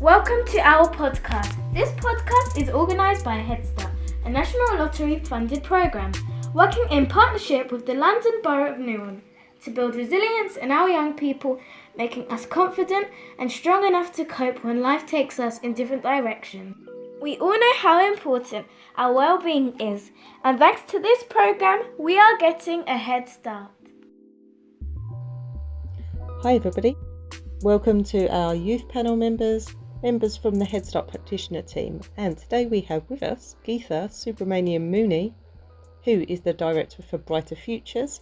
Welcome to our podcast. This podcast is organised by Head Start, a National Lottery funded programme, working in partnership with the London Borough of Newham to build resilience in our young people, making us confident and strong enough to cope when life takes us in different directions. We all know how important our well-being is, and thanks to this programme, we are getting a head start. Hi everybody, welcome to our youth panel members from the Head Start practitioner team, and today we have with us Geetha Subramaniam Mooney, who is the Director for Brighter Futures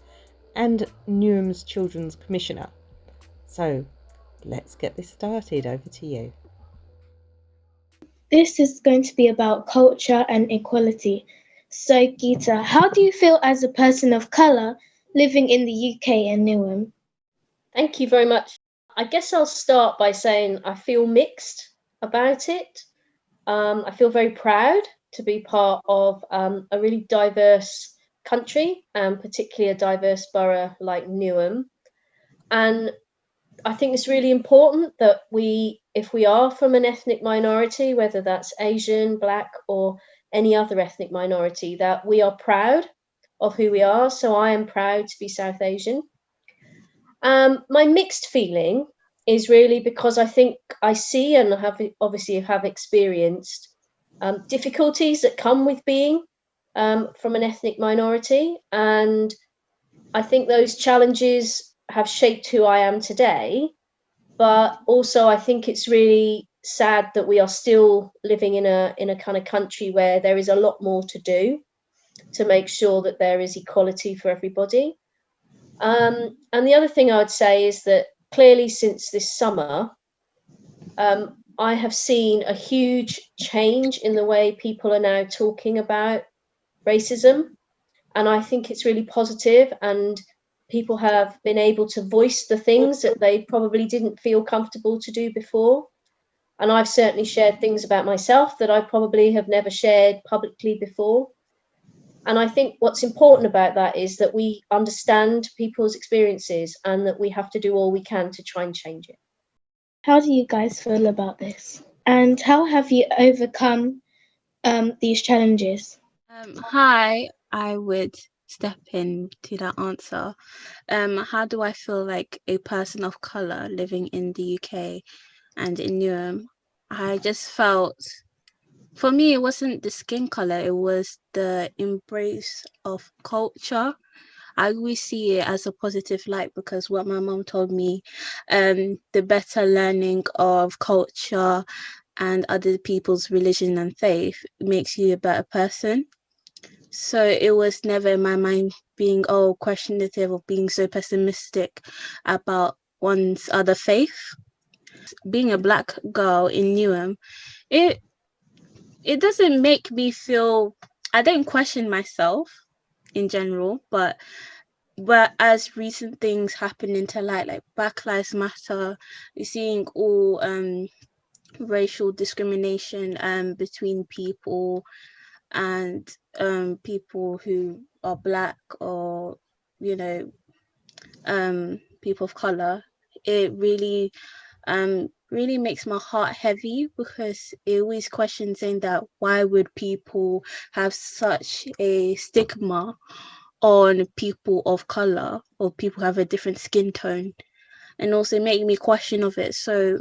and Newham's Children's Commissioner. So let's get this started, over to you. This is going to be about culture and equality. So Geetha, how do you feel as a person of colour living in the UK and Newham? Thank you very much. I guess I'll start by saying I feel mixed about it. I feel very proud to be part of a really diverse country, and particularly a diverse borough like Newham. And I think it's really important that if we are from an ethnic minority, whether that's Asian, Black, or any other ethnic minority, that we are proud of who we are. So I am proud to be South Asian. My mixed feeling is really because I think I see and have experienced difficulties that come with being from an ethnic minority. And I think those challenges have shaped who I am today. But also I think it's really sad that we are still living in a kind of country where there is a lot more to do to make sure that there is equality for everybody. And the other thing I would say is that clearly since this summer, I have seen a huge change in the way people are now talking about racism. And I think it's really positive, and people have been able to voice the things that they probably didn't feel comfortable to do before. And I've certainly shared things about myself that I probably have never shared publicly before. And I think what's important about that is that we understand people's experiences and that we have to do all we can to try and change it. How do you guys feel about this? And how have you overcome these challenges? Hi, I would step in to that answer. How do I feel like a person of colour living in the UK and in Newham? I just felt, for me, it wasn't the skin colour, it was the embrace of culture. I always see it as a positive light because what my mom told me, the better learning of culture and other people's religion and faith makes you a better person. So it was never in my mind being questionative or being so pessimistic about one's other faith. Being a Black girl in Newham, it doesn't make me feel, I don't question myself in general, but as recent things happen into light, like Black Lives Matter, we're seeing all racial discrimination between people and people who are Black or people of colour. It really makes my heart heavy because it always questions saying that why would people have such a stigma on people of colour or people who have a different skin tone, and also make me question of it. So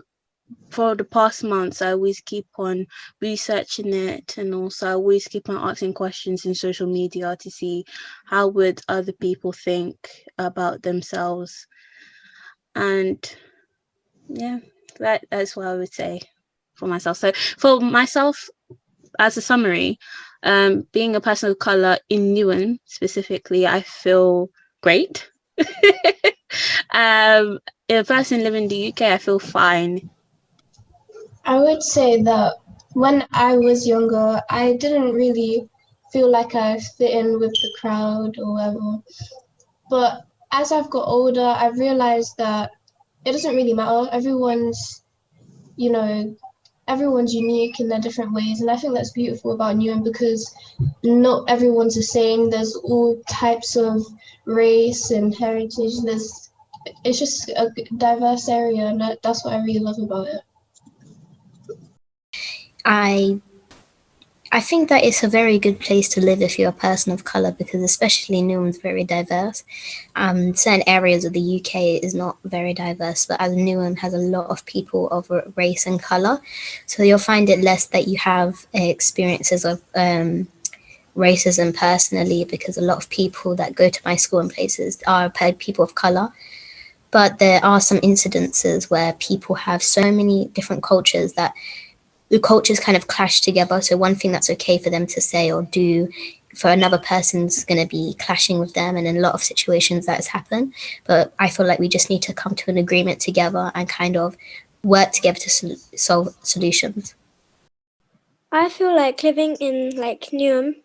for the past months, I always keep on researching it, and also I always keep on asking questions in social media to see how would other people think about themselves. And yeah, that's what I would say for myself. So for myself, as a summary, being a person of colour in Newham specifically, I feel great. A person living in the UK, I feel fine. I would say that when I was younger, I didn't really feel like I fit in with the crowd or whatever. But as I've got older, I've realised that it doesn't really matter. Everyone's unique in their different ways. And I think that's beautiful about Newham because not everyone's the same. There's all types of race and heritage. It's just a diverse area, and that's what I really love about it. I I think that it's a very good place to live if you're a person of color, because especially Newham's very diverse. Certain areas of the UK is not very diverse, but as Newham has a lot of people of race and color, so you'll find it less that you have experiences of racism personally, because a lot of people that go to my school and places are people of color. But there are some incidences where people have so many different cultures that the cultures kind of clash together. So one thing that's okay for them to say or do, for another person's going to be clashing with them, and in a lot of situations that has happened. But I feel like we just need to come to an agreement together and kind of work together to solve solutions. I feel like living in like Newham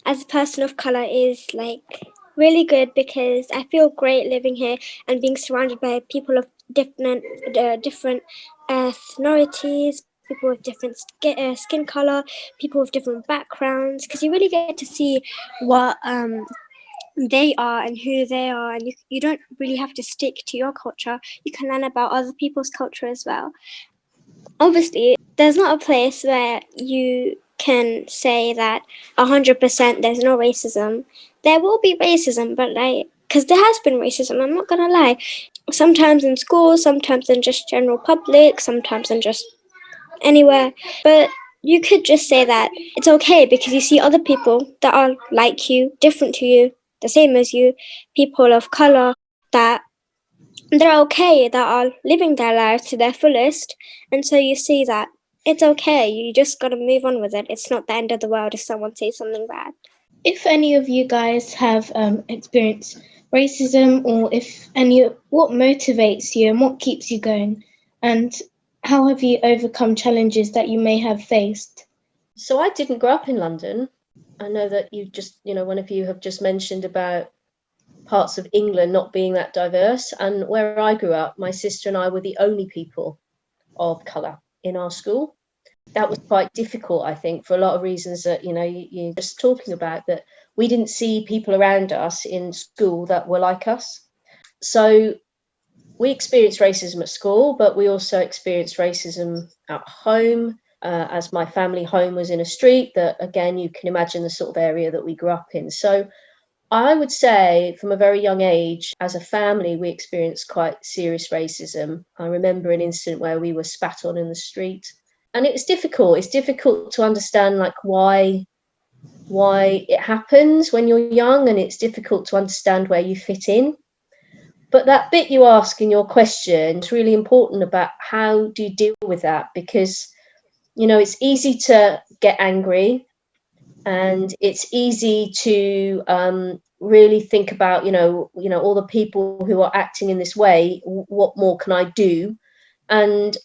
as a person of color is like really good, because I feel great living here and being surrounded by people of different ethnicities, people with different skin color, people with different backgrounds, because you really get to see what they are and who they are, and you don't really have to stick to your culture. You can learn about other people's culture as well. Obviously, there's not a place where you can say that 100% there's no racism. There will be racism, but like, because there has been racism, I'm not gonna lie. Sometimes in schools, sometimes in just general public, sometimes in just anywhere. But you could just say that it's okay because you see other people that are like you, different to you, the same as you, people of color that they're okay, that are living their lives to their fullest. And so you see that it's okay. You just got to move on with it. It's not the end of the world if someone says something bad. If any of you guys have experienced racism, or if any, what motivates you and what keeps you going, and how have you overcome challenges that you may have faced? So I didn't grow up in London. I know that one of you have just mentioned about parts of England not being that diverse. And where I grew up, my sister and I were the only people of colour in our school. That was quite difficult, I think, for a lot of reasons that, you're just talking about, that we didn't see people around us in school that were like us. So we experienced racism at school, but we also experienced racism at home, as my family home was in a street that, again, you can imagine the sort of area that we grew up in. So I would say from a very young age, as a family, we experienced quite serious racism. I remember an incident where we were spat on in the street, and it was difficult. It's difficult to understand like why it happens when you're young, and it's difficult to understand where you fit in. But that bit you ask in your question is really important, about how do you deal with that, because it's easy to get angry, and it's easy to really think about all the people who are acting in this way. What more can I do? And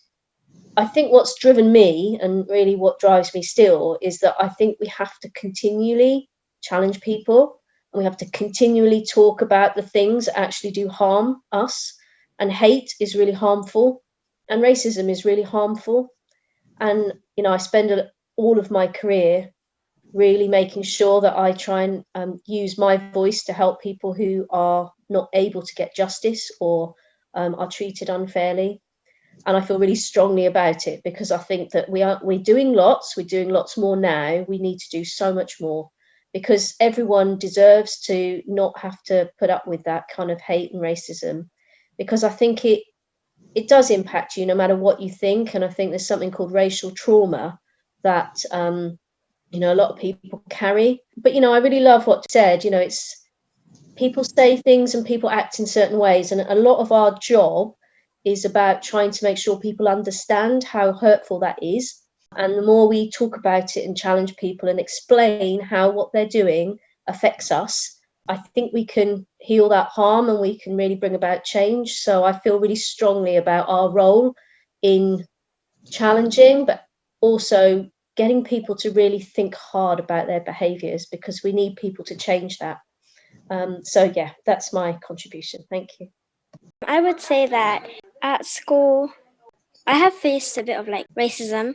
I think what's driven me, and really what drives me still, is that I think we have to continually challenge people, and we have to continually talk about the things that actually do harm us. And hate is really harmful, and racism is really harmful. And I spend all of my career really making sure that I try and use my voice to help people who are not able to get justice, or are treated unfairly. And I feel really strongly about it, because I think that we're doing lots more now. We need to do so much more, because everyone deserves to not have to put up with that kind of hate and racism, because I think it does impact you no matter what you think. And I think there's something called racial trauma that a lot of people carry. But I really love what you said. It's people say things and people act in certain ways, and a lot of our job is about trying to make sure people understand how hurtful that is. And the more we talk about it and challenge people and explain how what they're doing affects us, I think we can heal that harm, and we can really bring about change. So I feel really strongly about our role in challenging, but also getting people to really think hard about their behaviours, because we need people to change that. So yeah, that's my contribution. Thank you. I would say that at school, I have faced a bit of like racism,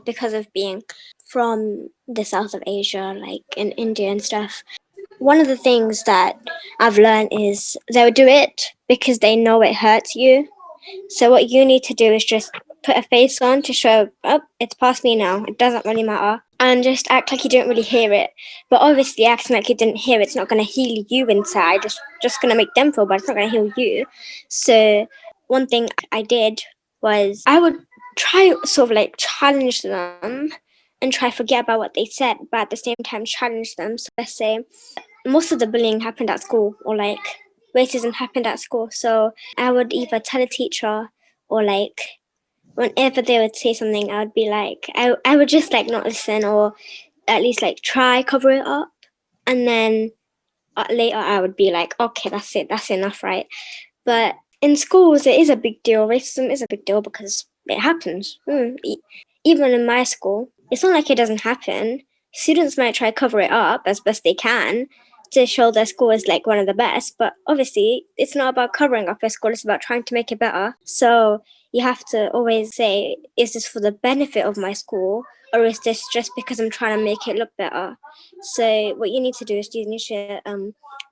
because of being from the south of Asia, like in India and stuff. One of the things that I've learned is they'll do it because they know it hurts you. So what you need to do is just put a face on to show, oh, it's past me now. It doesn't really matter. And just act like you didn't really hear it. But obviously, acting like you didn't hear it's not going to heal you inside. It's just going to make them feel bad. It's not going to heal you. So one thing I did was I would try sort of like challenge them and try forget about what they said, but at the same time challenge them. So let's say most of the bullying happened at school, or like racism happened at school. So I would either tell a teacher, or like whenever they would say something, I would be like, I would just like not listen, or at least like try cover it up. And then later I would be like, okay, that's it, that's enough, right? But in schools, it is a big deal. Racism is a big deal because it happens. Even in my school, it's not like it doesn't happen. Students might try to cover it up as best they can to show their school is like one of the best, but obviously it's not about covering up their school, it's about trying to make it better. So you have to always say, is this for the benefit of my school, or is this just because I'm trying to make it look better? So what you need to do is you need to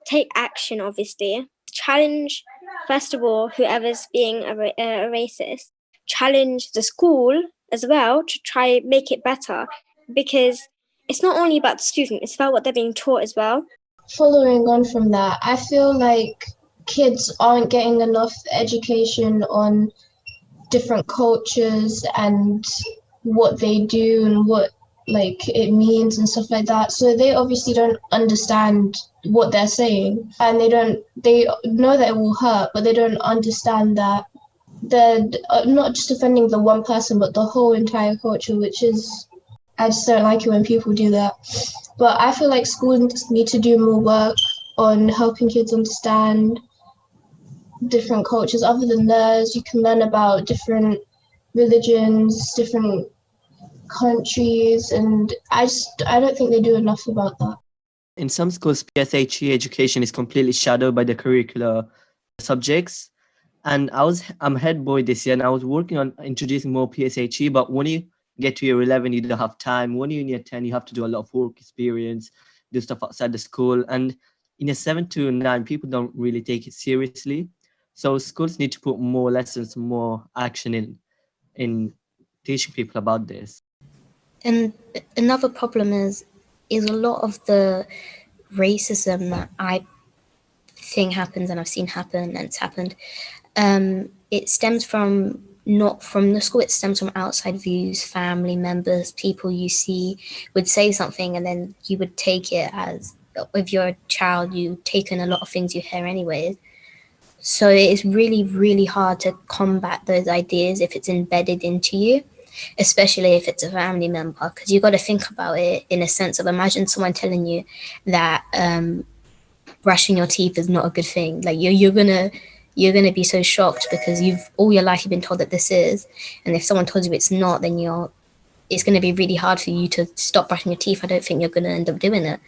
take action, obviously. Challenge, first of all, whoever's being a racist. Challenge the school as well to try make it better, because it's not only about the student, it's about what they're being taught as well. Following on from that, I feel like kids aren't getting enough education on different cultures and what they do and what like it means and stuff like that. So they obviously don't understand what they're saying, and they know that it will hurt, but they don't understand that they're not just offending the one person but the whole entire culture, which is, I just don't like it when people do that. But I feel like schools need to do more work on helping kids understand different cultures other than theirs. You can learn about different religions, different countries, and I don't think they do enough about that. In some schools, PSHE education is completely shadowed by the curricular subjects. And I'm head boy this year, and I was working on introducing more PSHE, but when you get to year 11, you don't have time. When you're in year 10, you have to do a lot of work experience, do stuff outside the school. And in year 7 to 9, people don't really take it seriously. So schools need to put more lessons, more action in teaching people about this. And another problem is a lot of the racism that I think happens and I've seen happen and it's happened, it stems from not from the school, it stems from outside views, family members, people you see would say something and then you would take it as, if you're a child, you take in a lot of things you hear anyways. So it is really, really hard to combat those ideas if it's embedded into you, especially if it's a family member, because you've got to think about it in a sense of, imagine someone telling you that brushing your teeth is not a good thing. Like you're gonna be so shocked because you've all your life you've been told that this is, and if someone tells you it's not, then it's going to be really hard for you to stop brushing your teeth. I don't think you're going to end up doing it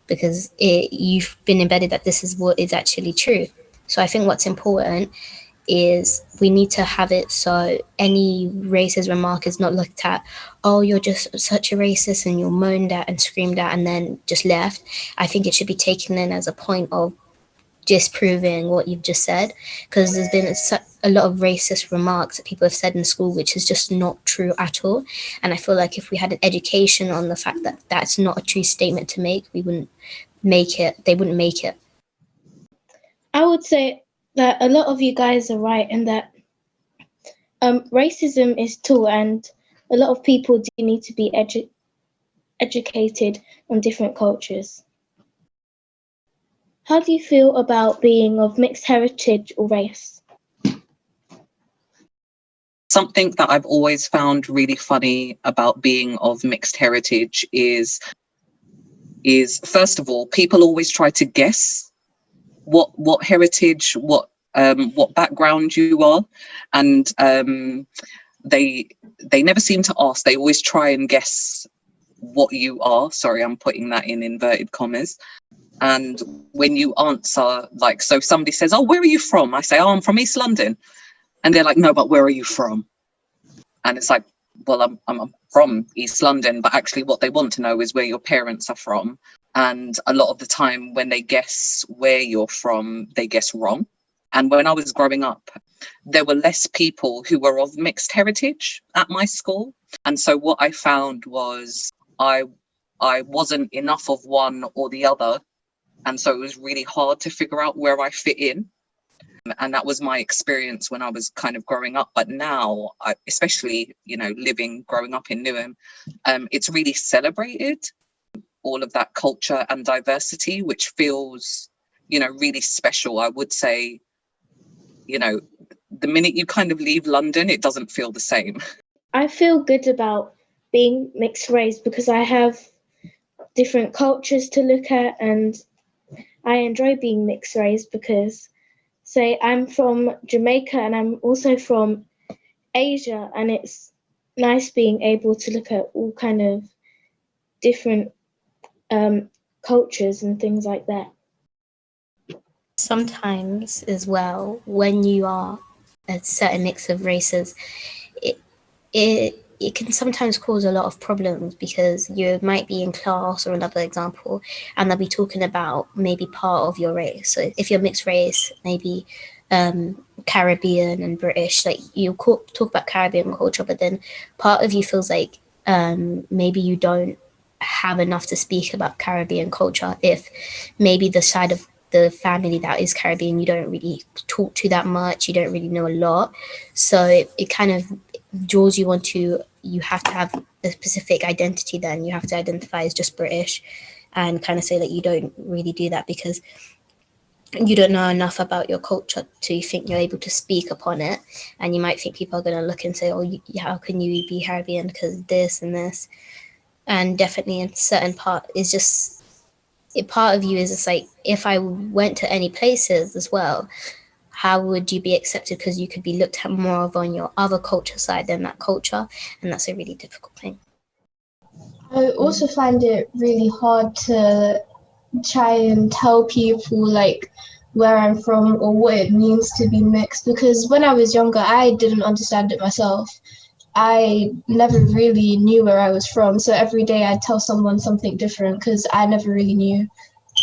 because you've been embedded that this is what is actually true. So I think what's important is we need to have it so any racist remark is not looked at, oh, you're just such a racist, and you're moaned at and screamed at and then just left. I think it should be taken in as a point of disproving what you've just said, because there's been a lot of racist remarks that people have said in school which is just not true at all. And I feel like if we had an education on the fact that that's not a true statement to make, they wouldn't make it. I would say that a lot of you guys are right in that racism is too, and a lot of people do need to be educated on different cultures. How do you feel about being of mixed heritage or race? Something that I've always found really funny about being of mixed heritage is first of all, people always try to guess what heritage, what background you are, and they never seem to ask. They always try and guess what you are. Sorry, I'm putting that in inverted commas. And when you answer, like, so somebody says, oh, where are you from? I say, oh, I'm from East London. And they're like, no, but where are you from? And it's like, well, I'm from East London, but actually what they want to know is where your parents are from. And a lot of the time when they guess where you're from, they guess wrong. And when I was growing up, there were less people who were of mixed heritage at my school. And so what I found was I wasn't enough of one or the other. And so it was really hard to figure out where I fit in. And that was my experience when I was kind of growing up. But now, especially, growing up in Newham, it's really celebrated, all of that culture and diversity, which feels, really special. I would say, the minute you kind of leave London, it doesn't feel the same. I feel good about being mixed race because I have different cultures to look at, and I enjoy being mixed race because, say, I'm from Jamaica and I'm also from Asia, and it's nice being able to look at all kind of different cultures and things like that. Sometimes as well, when you are a certain mix of races, it can sometimes cause a lot of problems because you might be in class, or another example, and they'll be talking about maybe part of your race. So if you're mixed race, maybe Caribbean and British, like you talk about Caribbean culture, but then part of you feels like maybe you don't have enough to speak about Caribbean culture if maybe the side of the family that is Caribbean you don't really talk to that much, you don't really know a lot. So it kind of draws you onto, you have to have a specific identity, then you have to identify as just British and kind of say that you don't really do that because you don't know enough about your culture to think you're able to speak upon it. And you might think people are going to look and say, oh, how can you be Caribbean because this and this. And definitely in certain part is just, part of you is just like, if I went to any places as well, how would you be accepted? Because you could be looked at more of on your other culture side than that culture, and that's a really difficult thing. I also find it really hard to try and tell people like where I'm from or what it means to be mixed, because when I was younger I didn't understand it myself. I never really knew where I was from, so every day I'd tell someone something different because I never really knew.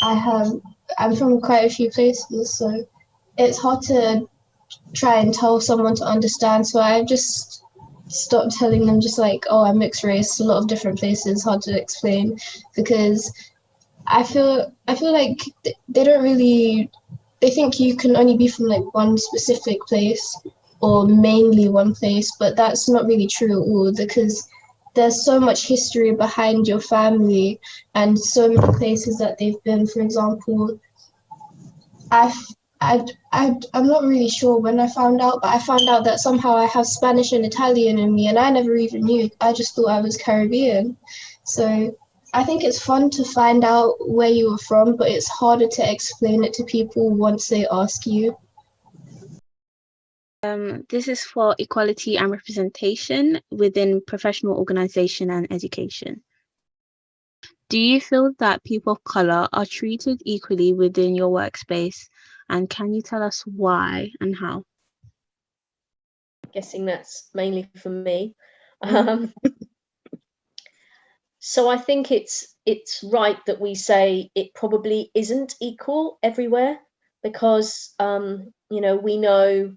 I'm from quite a few places, so it's hard to try and tell someone to understand, so I just stopped telling them, just like, oh, I'm mixed race, a lot of different places, hard to explain, because I feel like they don't really, they think you can only be from like one specific place or mainly one place, but that's not really true at all, because there's so much history behind your family and so many places that they've been. For example, I'm not really sure when I found out, but I found out that somehow I have Spanish and Italian in me, and I never even knew. I just thought I was Caribbean. So I think it's fun to find out where you were from, but it's harder to explain it to people once they ask you. This is for equality and representation within professional organisation and education. Do you feel that people of colour are treated equally within your workspace? And can you tell us why and how? Guessing that's mainly for me. So I think it's right that we say it probably isn't equal everywhere, because we know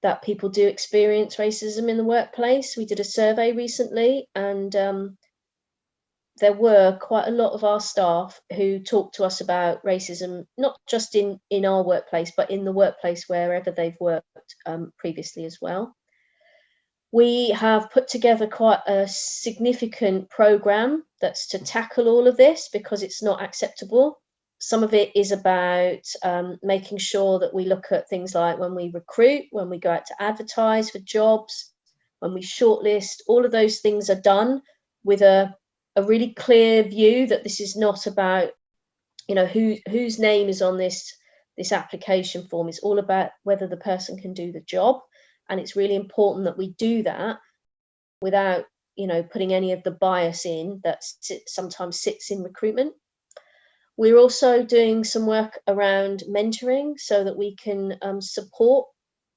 that people do experience racism in the workplace. We did a survey recently, and there were quite a lot of our staff who talked to us about racism, not just in our workplace, but in the workplace wherever they've worked previously as well. We have put together quite a significant program that's to tackle all of this, because it's not acceptable. Some of it is about making sure that we look at things like when we recruit, when we go out to advertise for jobs, when we shortlist. All of those things are done with a really clear view that this is not about, whose name is on this application form. It's all about whether the person can do the job. And it's really important that we do that without, putting any of the bias in that sometimes sits in recruitment. We're also doing some work around mentoring so that we can support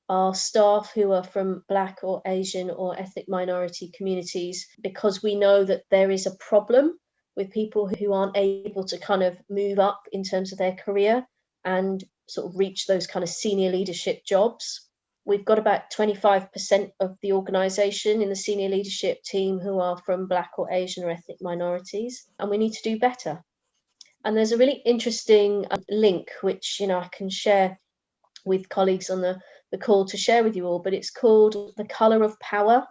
our staff who are from Black or Asian or ethnic minority communities, because we know that there is a problem with people who aren't able to kind of move up in terms of their career. And sort of reach those kind of senior leadership jobs. We've got about 25% of the organisation in the senior leadership team who are from Black or Asian or ethnic minorities, and we need to do better. And there's a really interesting link, which I can share with colleagues on the call to share with you all, but it's called The Colour of Power.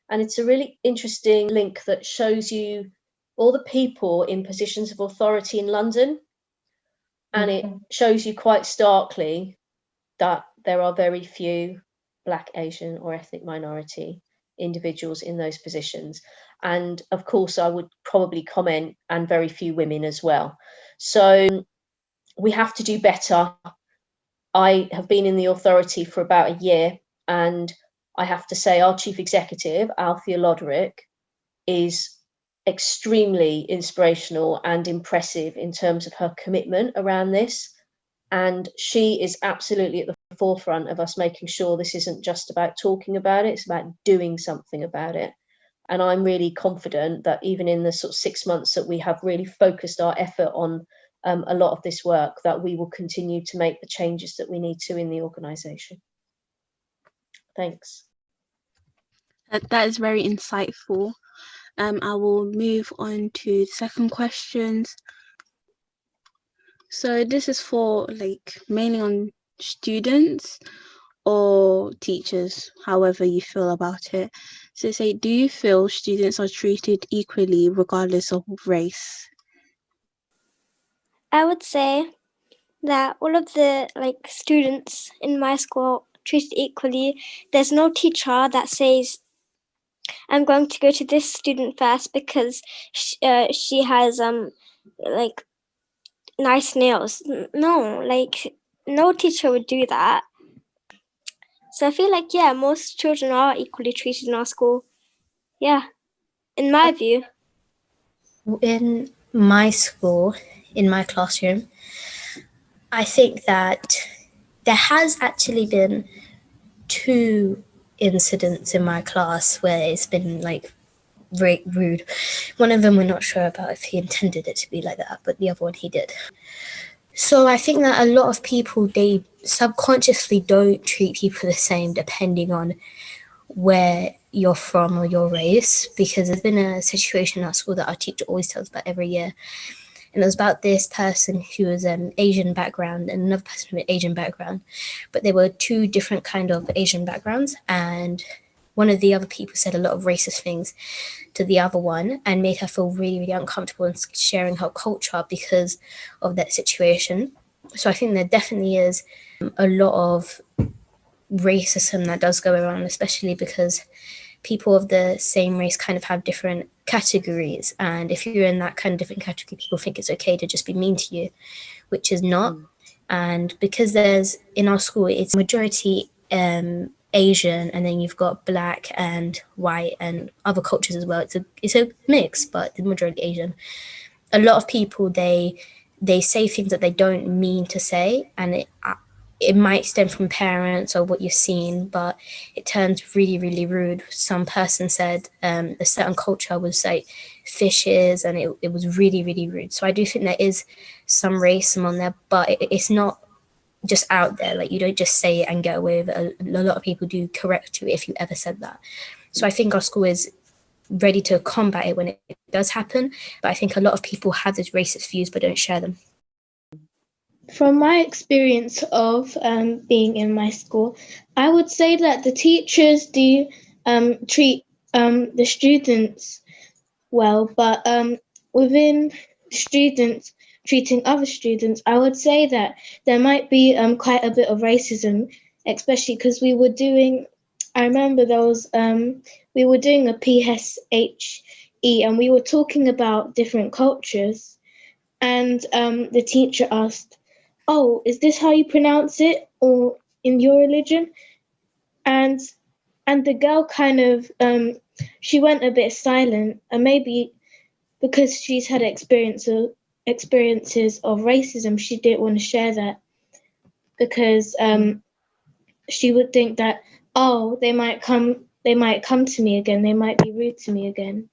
And it's a really interesting link that shows you all the people in positions of authority in London. And it shows you quite starkly that there are very few Black, Asian or ethnic minority individuals in those positions. And of course, I would probably comment, and very few women as well. So we have to do better. I have been in the authority for about a year, and I have to say our chief executive, Althea Loderick, is extremely inspirational and impressive in terms of her commitment around this. And she is absolutely at the forefront of us making sure this isn't just about talking about it, it's about doing something about it. And I'm really confident that even in the sort of 6 months that we have really focused our effort on a lot of this work, that we will continue to make the changes that we need to in the organisation. Thanks. That is very insightful. I will move on to the second questions. So this is for mainly on students or teachers, however you feel about it. So say, do you feel students are treated equally regardless of race? I would say that all of the students in my school are treated equally. There's no teacher that says, I'm going to go to this student first because she has nice nails. No, no teacher would do that. So I feel most children are equally treated in our school. Yeah, in my view. In my school, in my classroom, I think that there has actually been 2 incidents in my class where it's been very rude. One of them we're not sure about if he intended it to be like that, but the other one he did. So I think that a lot of people, they subconsciously don't treat people the same depending on where you're from or your race, because there's been a situation in our school that our teacher always tells about every year. And it was about this person who was an Asian background and another person with an Asian background. But they were 2 different kind of Asian backgrounds. And one of the other people said a lot of racist things to the other one and made her feel really, really uncomfortable in sharing her culture because of that situation. So I think there definitely is a lot of racism that does go around, especially because people of the same race kind of have different categories. And if you're in that kind of different category, people think it's okay to just be mean to you, which is not. And because there's, in our school, it's majority Asian, and then you've got Black and white and other cultures as well. It's a mix, but the majority Asian. A lot of people, they say things that they don't mean to say, and it might stem from parents or what you've seen, but it turns really, really rude. Some person said a certain culture was like fishes, and it was really, really rude. So I do think there is some racism on there, but it's not just out there. You don't just say it and get away with it. A lot of people do correct you if you ever said that. So I think our school is ready to combat it when it does happen, but I think a lot of people have those racist views but don't share them. From my experience of being in my school, I would say that the teachers do treat the students well, but within students treating other students, I would say that there might be quite a bit of racism, especially because we were doing a PSHE, and we were talking about different cultures, and the teacher asked, "Oh, is this how you pronounce it, or in your religion?" And the girl kind of she went a bit silent, and maybe because she's had experiences of racism, she didn't want to share that, because she would think that, oh, they might come to me again, they might be rude to me again.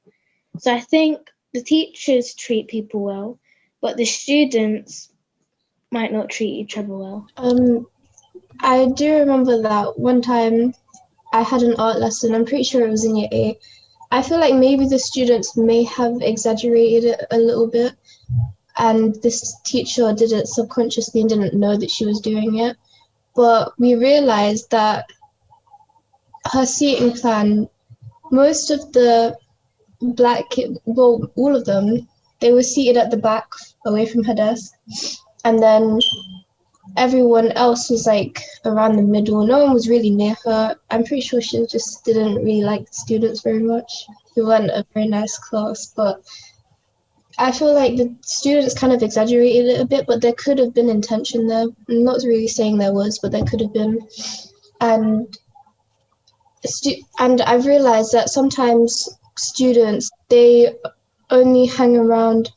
So I think the teachers treat people well, but the students, might not treat each other well? I do remember that one time I had an art lesson. I'm pretty sure it was in year 8. I feel like maybe the students may have exaggerated it a little bit, and this teacher did it subconsciously and didn't know that she was doing it. But we realized that her seating plan, most of the black kids, well, all of them, they were seated at the back away from her desk. And then everyone else was like around the middle. No one was really near her. I'm pretty sure she just didn't really like the students very much. We weren't a very nice class, but I feel like the students kind of exaggerated it a bit, but there could have been intention there. I'm not really saying there was, but there could have been. And and I've realized that sometimes students, they only hang around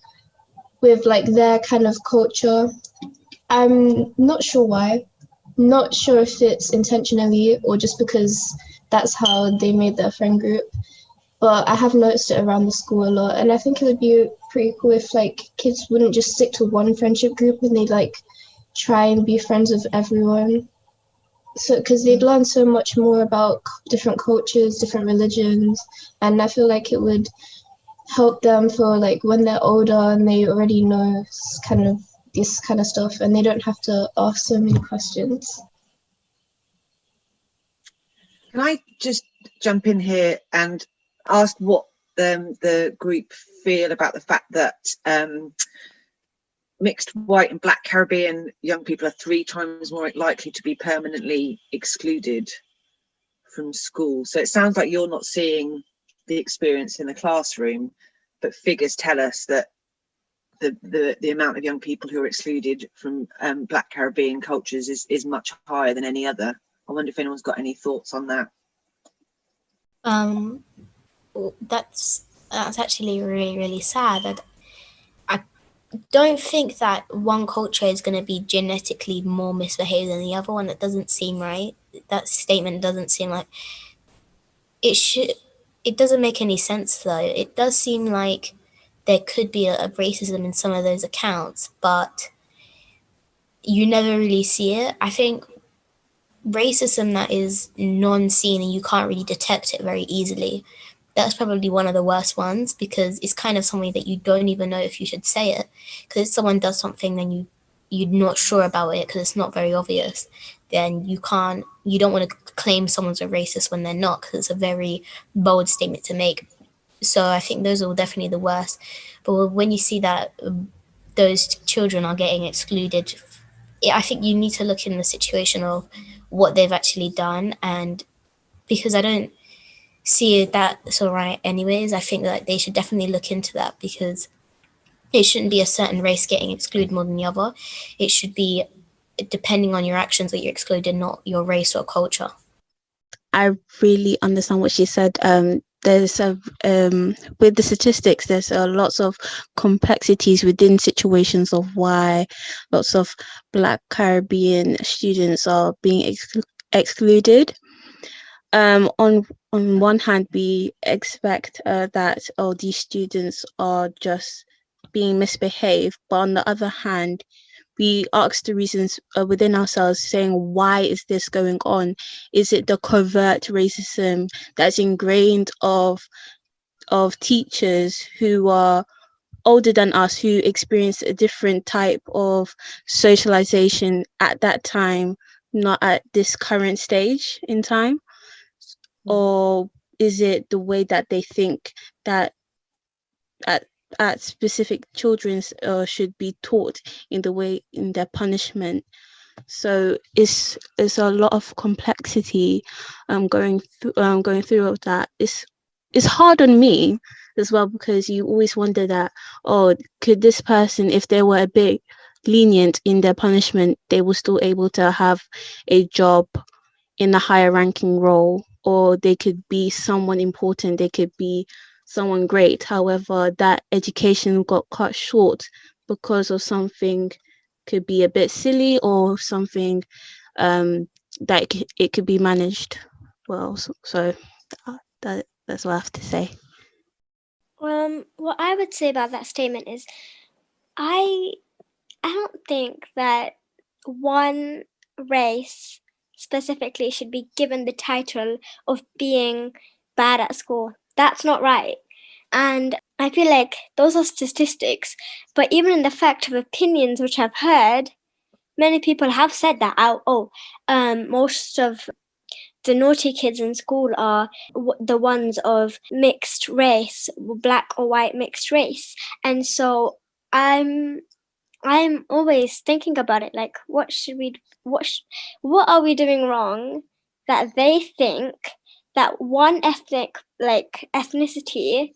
with like their kind of culture. I'm not sure why. Not sure if it's intentionally or just because that's how they made their friend group. But I have noticed it around the school a lot, and I think it would be pretty cool if like kids wouldn't just stick to one friendship group and they'd like try and be friends with everyone. So because they'd learn so much more about different cultures, different religions, and I feel like it would help them for like when they're older and they already know kind of this kind of stuff and they don't have to ask so many questions. Can I just jump in here and ask what the group feel about the fact that mixed white and black Caribbean young people are 3 times more likely to be permanently excluded from school? So it sounds like you're not seeing the experience in the classroom, but figures tell us that the amount of young people who are excluded from black Caribbean cultures is much higher than any other. I wonder if anyone's got any thoughts on that. That's actually really, really sad. I don't think that one culture is going to be genetically more misbehaved than the other one. That doesn't seem right. That statement doesn't seem like it should. It doesn't make any sense though. It does seem like there could be a racism in some of those accounts, but you never really see it. I think racism that is non-seen and you can't really detect it very easily, that's probably one of the worst ones, because it's kind of something that you don't even know if you should say it. Because if someone does something, then you're not sure about it because it's not very obvious, then you don't want to claim someone's a racist when they're not, because it's a very bold statement to make. So I think those are definitely the worst. But when you see that those children are getting excluded, I think you need to look in the situation of what they've actually done. And because I don't see that's all right anyways, I think that they should definitely look into that, because it shouldn't be a certain race getting excluded more than the other. It should be depending on your actions that you're excluded, not your race or culture. I really understand what she said. There's with the statistics, there's lots of complexities within situations of why lots of Black Caribbean students are being excluded. On one hand, we expect that these students are just being misbehaved, but on the other hand, we ask the reasons within ourselves, saying, why is this going on? Is it the covert racism that's ingrained of teachers who are older than us, who experienced a different type of socialization at that time, not at this current stage in time? Or is it the way that they think that at specific children's should be taught in the way in their punishment? So it's a lot of complexity going through of that. It's hard on me as well, because you always wonder that, could this person, if they were a bit lenient in their punishment, they were still able to have a job in a higher ranking role, or they could be someone important, they could be someone great. However, that education got cut short because of something, could be a bit silly, or something that it could be managed well. So that's what I have to say. What I would say about that statement is, I I don't think that one race specifically should be given the title of being bad at school. That's not right. And I feel like those are statistics. But even in the fact of opinions, which I've heard, many people have said that, most of the naughty kids in school are the ones of mixed race, black or white mixed race. And so I'm always thinking about it, like what are we doing wrong that they think that one ethnicity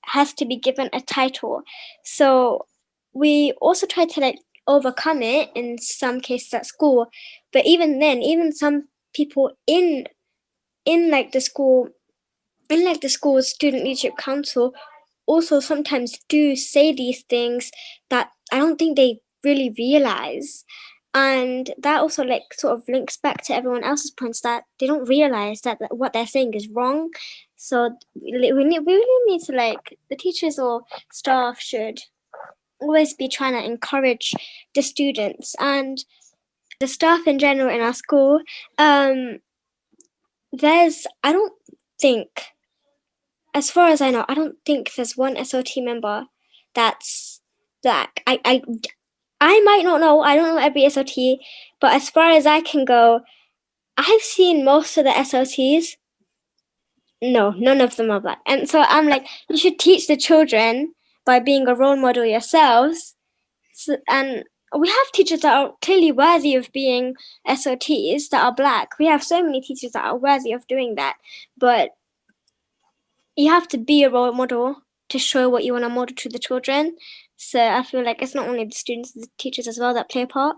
has to be given a title. So we also try to overcome it in some cases at school, but even then, even some people in like the school in like the school's student leadership council also sometimes do say these things that I don't think they really realize. And that also sort of links back to everyone else's points that they don't realize that what they're saying is wrong. So we really need to the teachers or staff should always be trying to encourage the students and the staff in general in our school. I don't think, as far as I know, I don't think there's one SOT member that's black. I might not know. I don't know every SOT, but as far as I can go, I've seen most of the SOTs. No, none of them are black. And so I'm like, you should teach the children by being a role model yourselves. And we have teachers that are clearly worthy of being SOTs that are black. We have so many teachers that are worthy of doing that. But you have to be a role model to show what you want to model to the children. So I feel like it's not only the students, the teachers as well that play a part.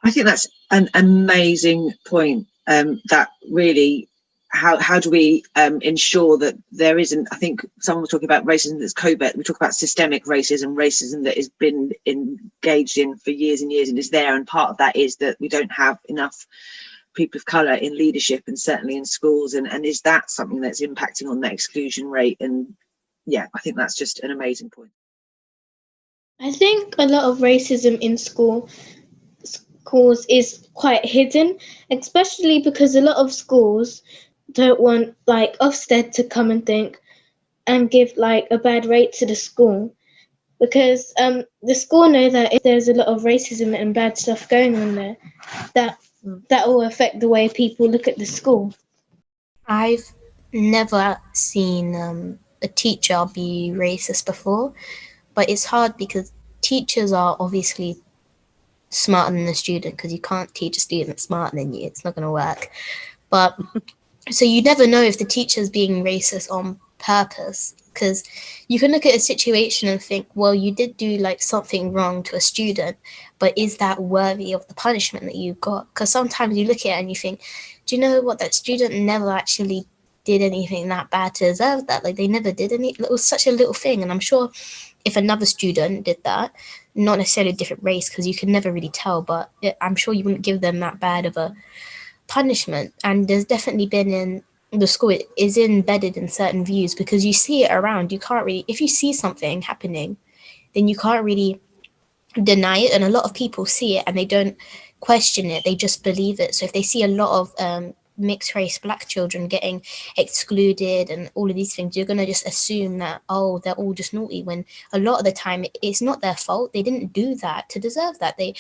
I think that's an amazing point. That really, how do we ensure that there isn't? I think someone was talking about racism that's covert. We talk about systemic racism that has been engaged in for years and years and is there. And part of that is that we don't have enough people of colour in leadership and certainly in schools. And is that something that's impacting on the exclusion rate? And yeah, I think that's just an amazing point. I think a lot of racism in schools is quite hidden, especially because a lot of schools don't want Ofsted to come and think and give a bad rate to the school, because the school know that if there's a lot of racism and bad stuff going on there, that will affect the way people look at the school. I've never seen a teacher be racist before, but it's hard because teachers are obviously smarter than the student, because you can't teach a student smarter than you. It's not going to work. But so you never know if the teacher's being racist on purpose, because you can look at a situation and think, well, you did do something wrong to a student, but is that worthy of the punishment that you got? Because sometimes you look at it and you think, do you know what, that student never actually did anything that bad to deserve that. They never did any, it was such a little thing. And I'm sure if another student did that, not necessarily a different race, because you can never really tell, but I'm sure you wouldn't give them that bad of a punishment. And there's definitely been in the school, it is embedded in certain views, because you see it around. You can't really, if you see something happening, then you can't really deny it. And a lot of people see it and they don't question it, they just believe it. So if they see a lot of mixed race black children getting excluded and all of these things, you're going to just assume that, oh, they're all just naughty, when a lot of the time it's not their fault. They didn't do that to deserve that. They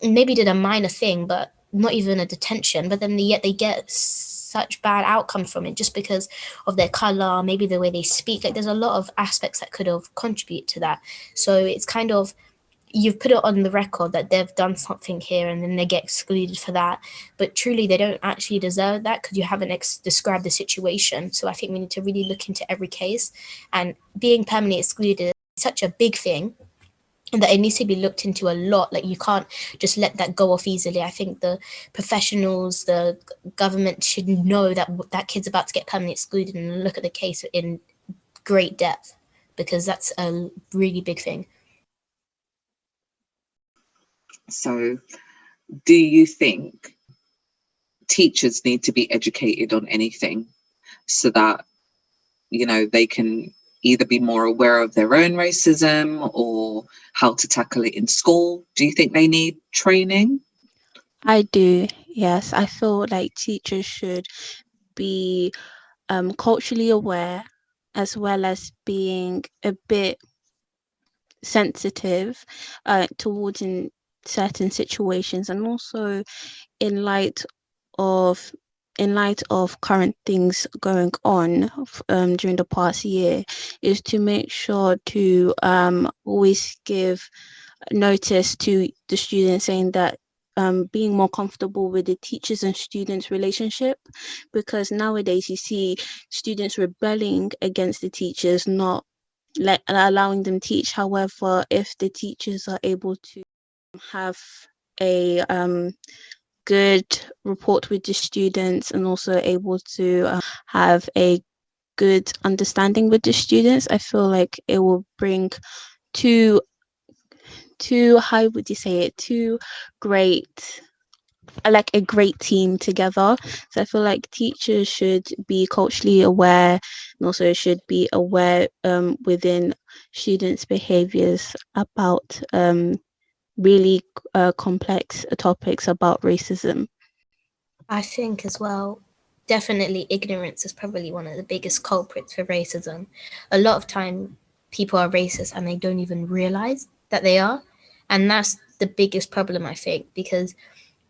maybe did a minor thing, but not even a detention, but then yet they get such bad outcome from it just because of their color, maybe the way they speak. There's a lot of aspects that could have contributed to that. So it's kind of, you've put it on the record that they've done something here and then they get excluded for that, but truly they don't actually deserve that because you haven't described the situation. So I think we need to really look into every case, and being permanently excluded is such a big thing and that it needs to be looked into a lot. You can't just let that go off easily. I think the professionals, the government should know that that kid's about to get permanently excluded and look at the case in great depth, because that's a really big thing. So do you think teachers need to be educated on anything so that, they can either be more aware of their own racism or how to tackle it in school? Do you think they need training? I do, yes. I feel like teachers should be culturally aware, as well as being a bit sensitive towards in certain situations, and also in light of current things going on during the past year, is to make sure to always give notice to the students, saying that being more comfortable with the teachers and students relationship, because nowadays you see students rebelling against the teachers, not allowing them teach. However, if the teachers are able to have a good rapport with the students, and also able to have a good understanding with the students, I feel like it will bring two how would you say it, two great, like a great team together. So I feel like teachers should be culturally aware, and also should be aware within students' behaviors about really complex topics about racism. I think as well, definitely ignorance is probably one of the biggest culprits for racism. A lot of time people are racist and they don't even realize that they are. And that's the biggest problem, I think, because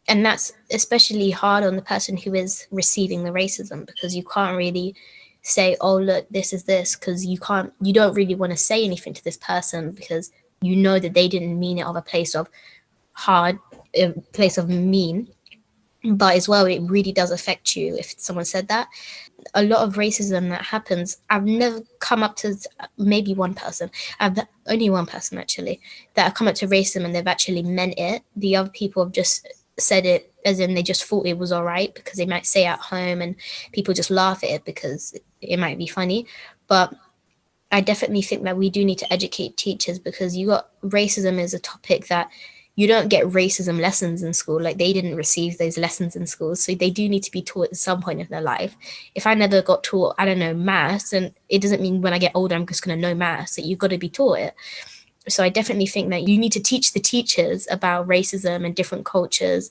and that's especially hard on the person who is receiving the racism, because you can't really say, oh look, this is this, because you don't really want to say anything to this person, because you know that they didn't mean it of a place of hard, a place of mean. But as well, it really does affect you if someone said that. A lot of racism that happens, I've never come up to, maybe one person, I've only one person actually, that have come up to racism and they've actually meant it. The other people have just said it as in they just thought it was all right, because they might say it at home and people just laugh at it because it might be funny. But I definitely think that we do need to educate teachers, because racism is a topic that you don't get racism lessons in school. Like, they didn't receive those lessons in school. So they do need to be taught at some point in their life. If I never got taught, I don't know, maths, and it doesn't mean when I get older, I'm just going to know maths. So you've got to be taught it. So I definitely think that you need to teach the teachers about racism and different cultures,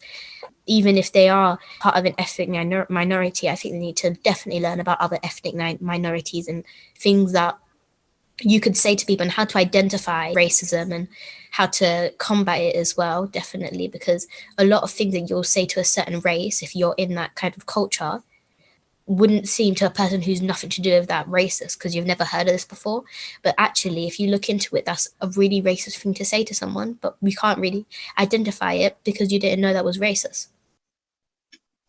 even if they are part of an ethnic minority. I think they need to definitely learn about other ethnic minorities and things that you could say to people, and how to identify racism and how to combat it as well, definitely, because a lot of things that you'll say to a certain race, if you're in that kind of culture, wouldn't seem to a person who's nothing to do with that racist, because you've never heard of this before. But actually, if you look into it, that's a really racist thing to say to someone, but we can't really identify it because you didn't know that was racist.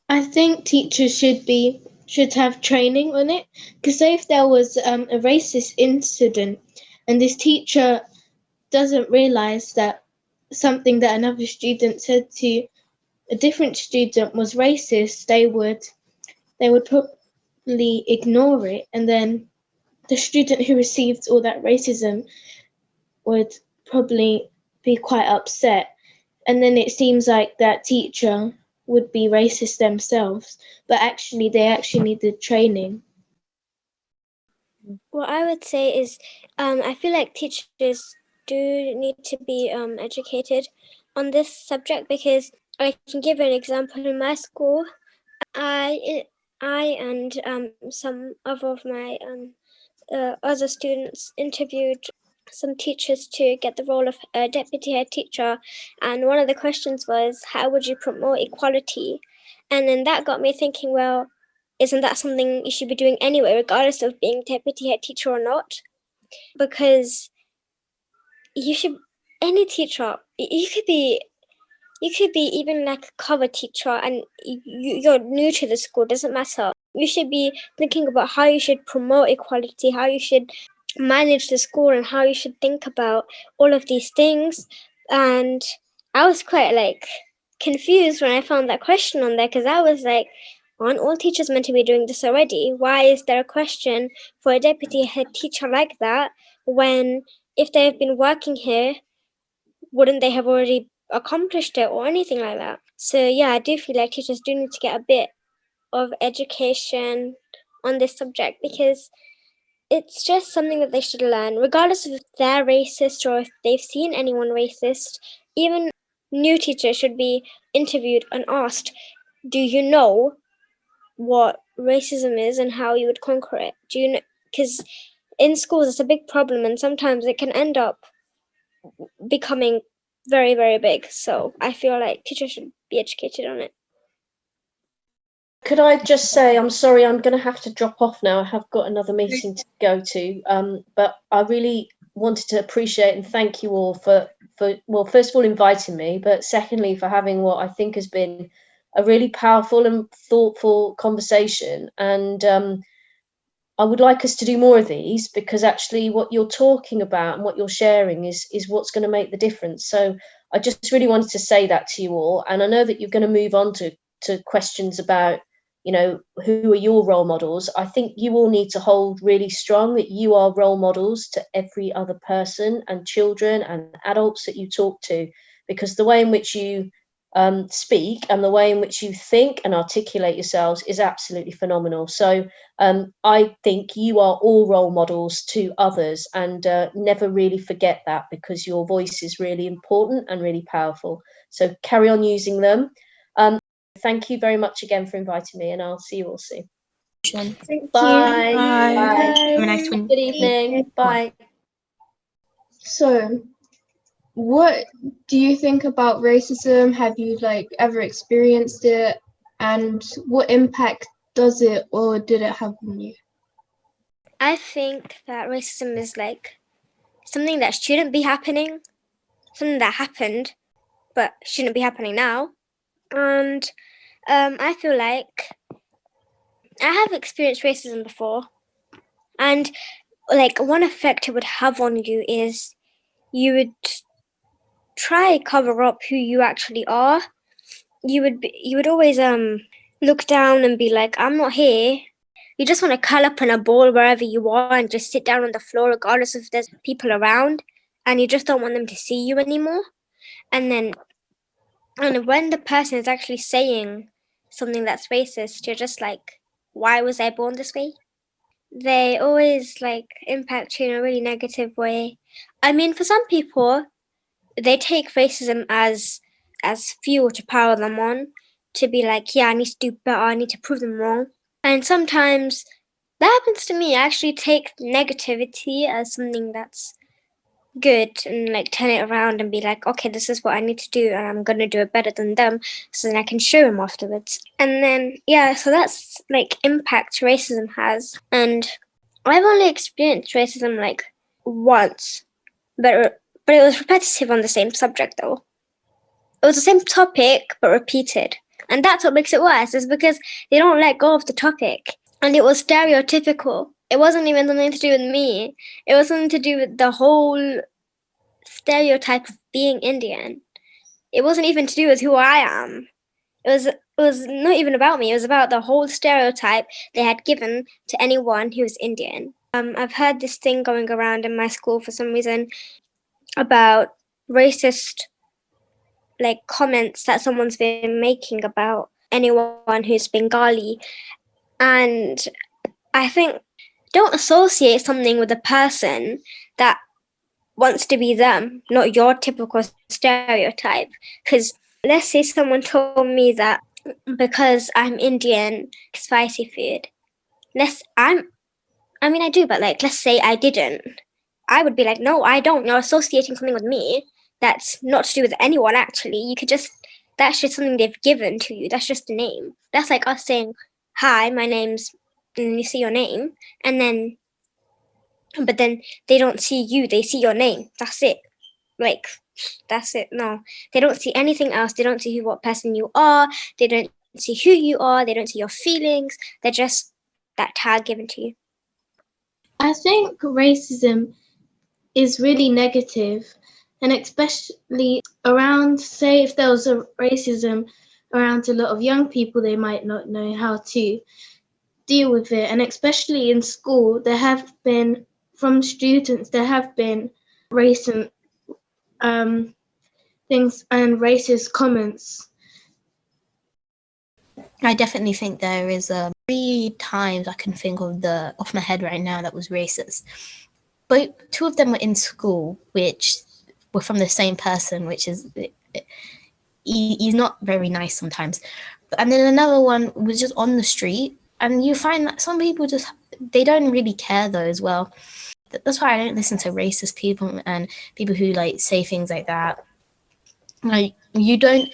I think teachers should have training on it, because say if there was a racist incident and this teacher doesn't realize that something that another student said to a different student was racist, they would probably ignore it, and then the student who received all that racism would probably be quite upset, and then it seems like that teacher would be racist themselves, but actually they actually need the training. What I would say is, I feel like teachers do need to be educated on this subject, because I can give an example. In my school, I and some of my other students interviewed some teachers to get the role of a deputy head teacher, and one of the questions was, how would you promote equality? And then that got me thinking, well, isn't that something you should be doing anyway, regardless of being deputy head teacher or not? Because you should, any teacher, you could be even like a cover teacher, and you're new to the school, doesn't matter. You should be thinking about how you should promote equality, how you should manage the school, and how you should think about all of these things. And I was quite like confused when I found that question on there, because I was like, aren't all teachers meant to be doing this already? Why is there a question for a deputy head teacher like that, when if they've been working here, wouldn't they have already accomplished it or anything like that? So yeah, I do feel like teachers do need to get a bit of education on this subject, because it's just something that they should learn, regardless of if they're racist or if they've seen anyone racist. Even new teachers should be interviewed and asked, do you know what racism is and how you would conquer it? Do you know? Because in schools it's a big problem, and sometimes it can end up becoming very, very big. So I feel like teachers should be educated on it. Could I just say, I'm sorry, I'm going to have to drop off now. I have got another meeting to go to. But I really wanted to appreciate and thank you all for well, first of all, inviting me, but secondly, for having what I think has been a really powerful and thoughtful conversation. And I would like us to do more of these, because actually what you're talking about and what you're sharing is what's going to make the difference. So I just really wanted to say that to you all. And I know that you're going to move on to questions about, you know, who are your role models. I think you all need to hold really strong that you are role models to every other person and children and adults that you talk to, because the way in which you speak and the way in which you think and articulate yourselves is absolutely phenomenal. So I think you are all role models to others, and never really forget that, because your voice is really important and really powerful. So carry on using them. Thank you very much again for inviting me, and I'll see you all soon. Thank Bye. you. Bye. Have a nice one. Good evening. Bye. So, what do you think about racism? Have you ever experienced it? And what impact does it or did it have on you? I think that racism is like something that shouldn't be happening, something that happened but shouldn't be happening now. And I feel like I have experienced racism before, and like one effect it would have on you is you would try cover up who you actually are. You would always look down and be like, I'm not here. You just want to curl up in a ball wherever you are and just sit down on the floor regardless if there's people around, and you just don't want them to see you anymore. And when the person is actually saying something that's racist, you're just like, why was I born this way? They always like impact you in a really negative way. I mean, for some people, they take racism as fuel to power them on, to be like, yeah, I need to do better, I need to prove them wrong. And sometimes that happens to me. I actually take negativity as something that's good and like turn it around and be like, okay, this is what I need to do and I'm gonna do it better than them, so then I can show them afterwards. And then so that's like impact racism has. And I've only experienced racism like once, but it was repetitive on the same subject though. It was the same topic but repeated. And that's what makes it worse, is because they don't let go of the topic. And it was stereotypical. It wasn't even something to do with me. It was something to do with the whole stereotype of being Indian. It wasn't even to do with who I am. It was not even about me. It was about the whole stereotype they had given to anyone who was Indian. I've heard this thing going around in my school for some reason about racist like comments that someone's been making about anyone who's Bengali. And I think don't associate something with a person that wants to be them, not your typical stereotype. Because let's say someone told me that because I'm Indian, spicy food. I do, but like, let's say I didn't. I would be like, no, I don't. You're associating something with me that's not to do with anyone, actually. You could just, that's just something they've given to you. That's just a name. That's like us saying, hi, my name's, and you see your name, but then they don't see you, they see your name. That's it. Like, that's it. No, they don't see anything else. They don't see what person you are. They don't see who you are. They don't see your feelings. They're just that tag given to you. I think racism is really negative, and especially around, say, if there was a racism around a lot of young people, they might not know how to deal with it. And especially in school, there have been, from students, there have been racist things and racist comments. I definitely think there is 3 times I can think of off my head right now that was racist. But 2 of them were in school, which were from the same person, which is he's not very nice sometimes. And then another one was just on the street, and you find that some people they don't really care though as well. That's why I don't listen to racist people and people who like say things like that. Like you don't,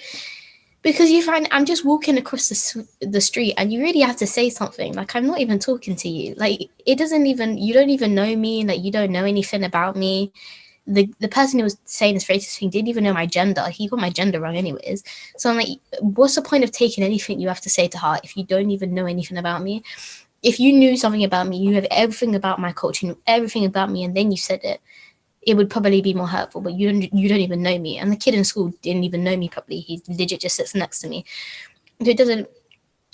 because you find I'm just walking across the street and you really have to say something. Like I'm not even talking to you. Like it doesn't even, you don't even know me. Like you don't know anything about me. The person who was saying this racist thing didn't even know my gender. He got my gender wrong anyways. So I'm like, what's the point of taking anything you have to say to heart if you don't even know anything about me? If you knew something about me, you have everything about my culture, you know everything about me, and then you said it, it would probably be more hurtful. But you don't even know me. And the kid in school didn't even know me properly. He legit just sits next to me. So it doesn't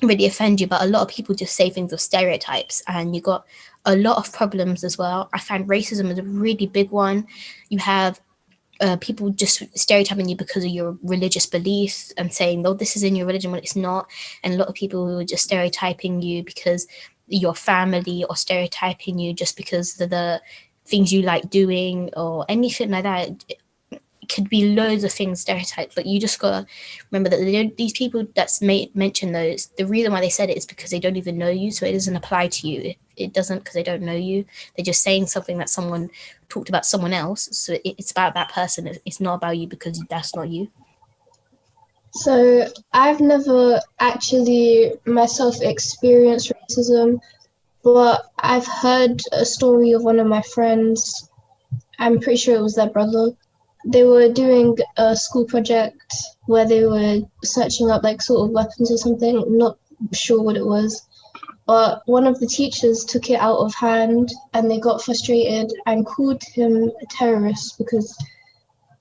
really offend you, but a lot of people just say things with stereotypes, and you got a lot of problems as well. I find racism is a really big one. You have people just stereotyping you because of your religious beliefs and saying, "Oh, this is in your religion," when it's not. And a lot of people who are just stereotyping you because your family, or stereotyping you just because of the things you like doing or anything like that. It could be loads of things stereotyped, but you just gotta remember that these people that's mentioned those, the reason why they said it is because they don't even know you, so it doesn't apply to you. It doesn't, because they don't know you. They're just saying something that someone talked about someone else, so it's about that person. It's not about you because that's not you. So I've never actually myself experienced racism, but I've heard a story of one of my friends. I'm pretty sure it was their brother. They were doing a school project where they were searching up like sort of weapons or something. I'm not sure what it was. But one of the teachers took it out of hand and they got frustrated and called him a terrorist because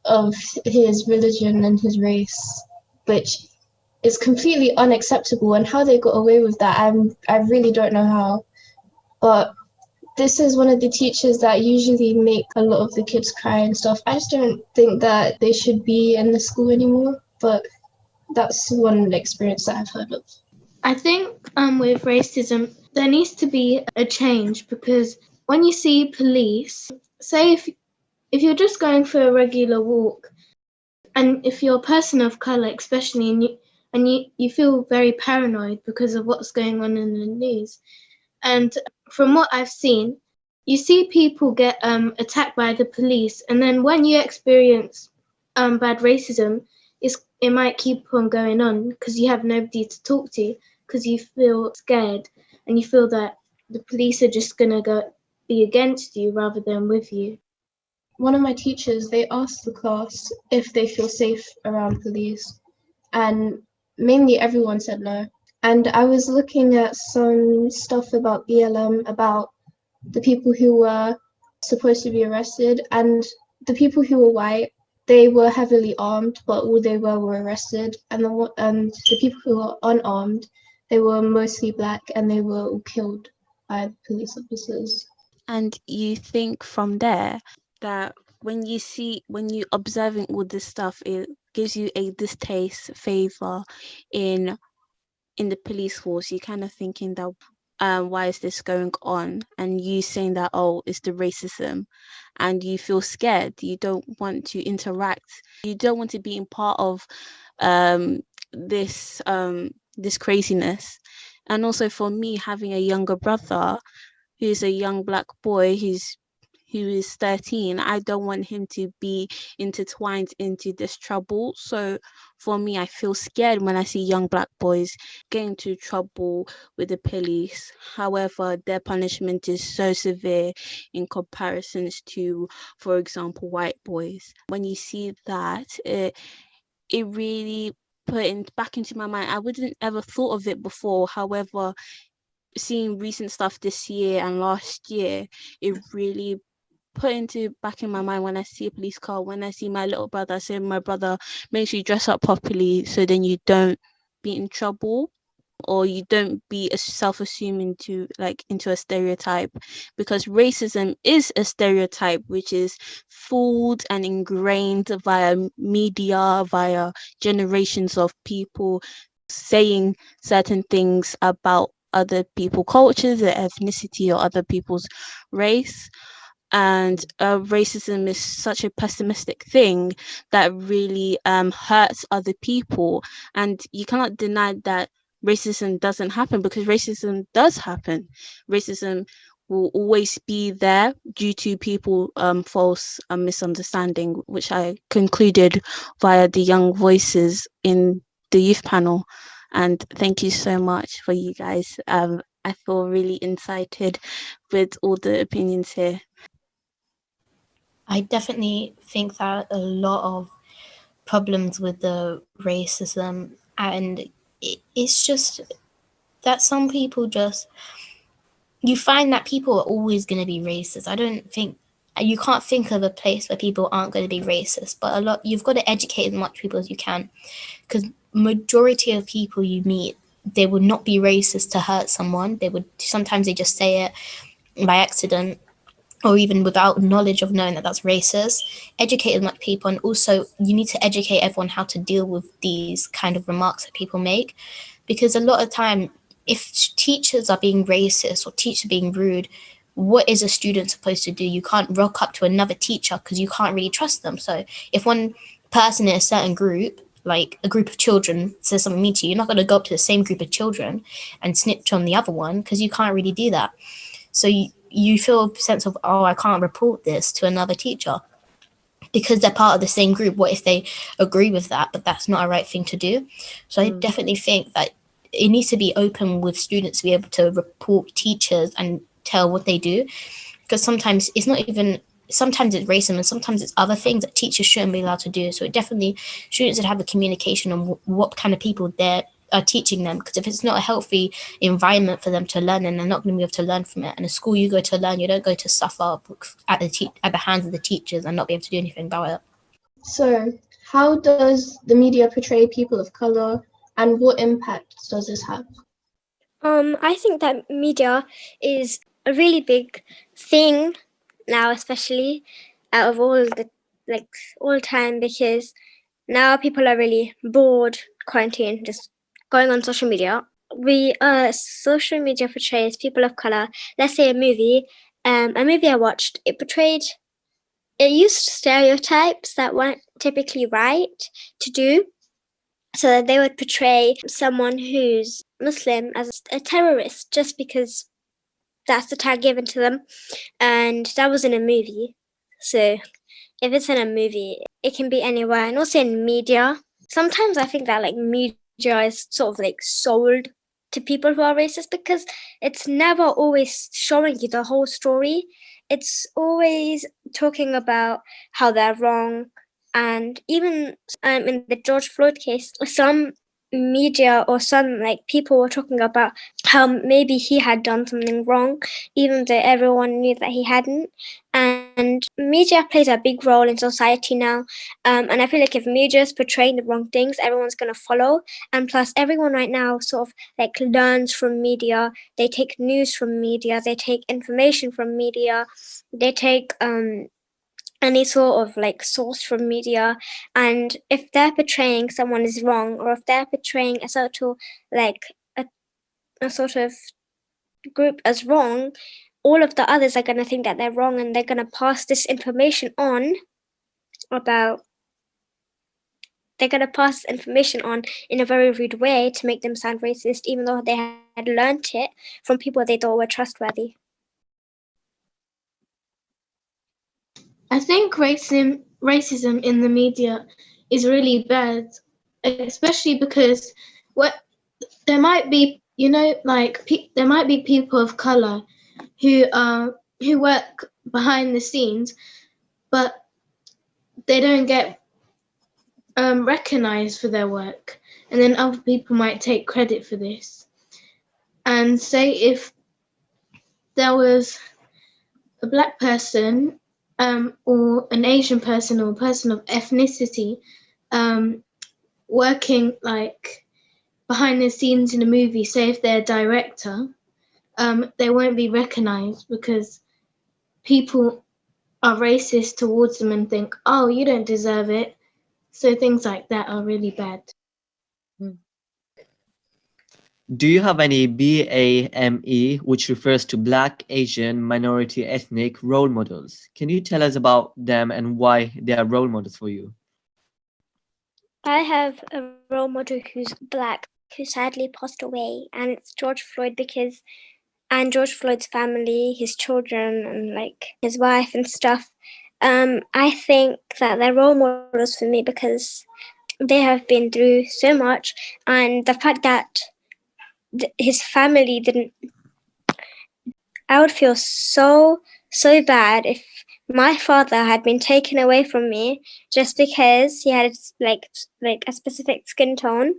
of his religion and his race, which is completely unacceptable. And how they got away with that, I really don't know how. But this is one of the teachers that usually make a lot of the kids cry and stuff. I just don't think that they should be in the school anymore, but that's one experience that I've heard of. I think with racism, there needs to be a change, because when you see police, say if you're just going for a regular walk, and if you're a person of color, especially, and you feel very paranoid because of what's going on in the news, and from what I've seen, you see people get attacked by the police, and then when you experience bad racism, it might keep on going on because you have nobody to talk to, because you feel scared and you feel that the police are just gonna be against you rather than with you. One of my teachers, they asked the class if they feel safe around police, and mainly everyone said no. And I was looking at some stuff about BLM, about the people who were supposed to be arrested, and the people who were white, they were heavily armed, but all they were arrested. And the people who were unarmed, they were mostly black, and they were all killed by the police officers. And you think from there that when you observing all this stuff, it gives you a distaste, favor in the police force. You kind of thinking that why is this going on? And you saying that, oh, it's the racism, and you feel scared. You don't want to interact. You don't want to be in part of this craziness. And also for me, having a younger brother who's a young black boy who is 13, I don't want him to be intertwined into this trouble. So for me, I feel scared when I see young black boys get into trouble with the police. However, their punishment is so severe in comparisons to, for example, white boys. When you see that, it really back into my mind. I wouldn't ever thought of it before. However, seeing recent stuff this year and last year, it really put into back in my mind when I see a police car, when I see my little brother, I say, my brother, make sure you dress up properly so then you don't be in trouble, or you don't be self-assuming into a stereotype, because racism is a stereotype which is fooled and ingrained via media, via generations of people saying certain things about other people's cultures, their ethnicity, or other people's race. And racism is such a pessimistic thing that really hurts other people. And you cannot deny that racism doesn't happen, because racism does happen. Racism will always be there due to people false misunderstanding, which I concluded via the young voices in the youth panel. And thank you so much for you guys. I feel really incited with all the opinions here. I definitely think that a lot of problems with the racism, and it's just that some people just, you find that people are always going to be racist. I don't think you can't think of a place where people aren't going to be racist, but a lot, you've got to educate as much people as you can, because majority of people you meet, they would not be racist to hurt someone. They would, sometimes they just say it by accident, or even without knowledge of knowing that that's racist. Educate as much people, and also you need to educate everyone how to deal with these kind of remarks that people make, because a lot of time, if teachers are being racist or teachers being rude, what is a student supposed to do? You can't rock up to another teacher because you can't really trust them. So if one person in a certain group, like a group of children, says something mean to you, you're not going to go up to the same group of children and snitch on the other one, because you can't really do that. So you feel a sense of, oh, I can't report this to another teacher because they're part of the same group. What if they agree with that, but that's not a right thing to do? So I definitely think that it needs to be open with students to be able to report teachers and tell what they do, because sometimes it's not even, sometimes it's racism and sometimes it's other things that teachers shouldn't be allowed to do. So it definitely, students should have the communication on what kind of people they're teaching them, because if it's not a healthy environment for them to learn, then they're not going to be able to learn from it. And a school you go to learn, you don't go to suffer at the hands of the teachers and not be able to do anything about it. So, how does the media portray people of color, and what impact does this have? I think that media is a really big thing now, especially out of all time, because now people are really bored, quarantine, just going on social media. Social media portrays people of color. Let's say a movie I watched, it used stereotypes that weren't typically right to do. So that they would portray someone who's Muslim as a terrorist just because that's the tag given to them. And that was in a movie. So if it's in a movie, it can be anywhere. And also in media. Sometimes I think that media is sort of sold to people who are racist, because it's never always showing you the whole story. It's always talking about how they're wrong. And even in the George Floyd case, some media or some people were talking about how maybe he had done something wrong, even though everyone knew that he hadn't. And media plays a big role in society now. And I feel like if media is portraying the wrong things, everyone's going to follow. And plus, everyone right now sort of learns from media. They take news from media. They take information from media. They take any sort of source from media. And if they're portraying someone is wrong, or if they're portraying a sort of a sort of group as wrong, all of the others are going to think that they're wrong, and they're going to pass this information on in a very rude way to make them sound racist, even though they had learned it from people they thought were trustworthy. I think racism in the media is really bad, especially because there might be, there might be people of color who work behind the scenes, but they don't get recognized for their work, and then other people might take credit for this. And say if there was a black person or an Asian person or a person of ethnicity working behind the scenes in a movie, say if they're a director, they won't be recognized because people are racist towards them and think, oh, you don't deserve it. So things like that are really bad. Do you have any BAME, which refers to Black, Asian, minority, ethnic role models? Can you tell us about them and why they are role models for you? I have a role model who's Black, who sadly passed away, and it's George Floyd and George Floyd's family, his children, and like his wife and stuff. I think that they're role models for me because they have been through so much, and the fact that his family didn't. I would feel so bad if my father had been taken away from me just because he had like a specific skin tone.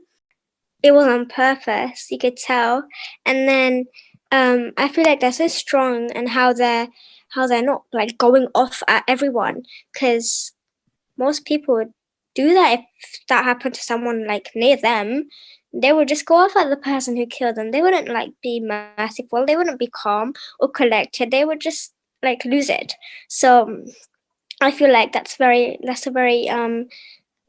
It was on purpose, you could tell. And then I feel like they're so strong, and how they're not like going off at everyone, because most people would do that if that happened to someone like near them. They would just go off at the person who killed them. They wouldn't like be merciful. They wouldn't be calm or collected. They would just like lose it. So I feel like that's a very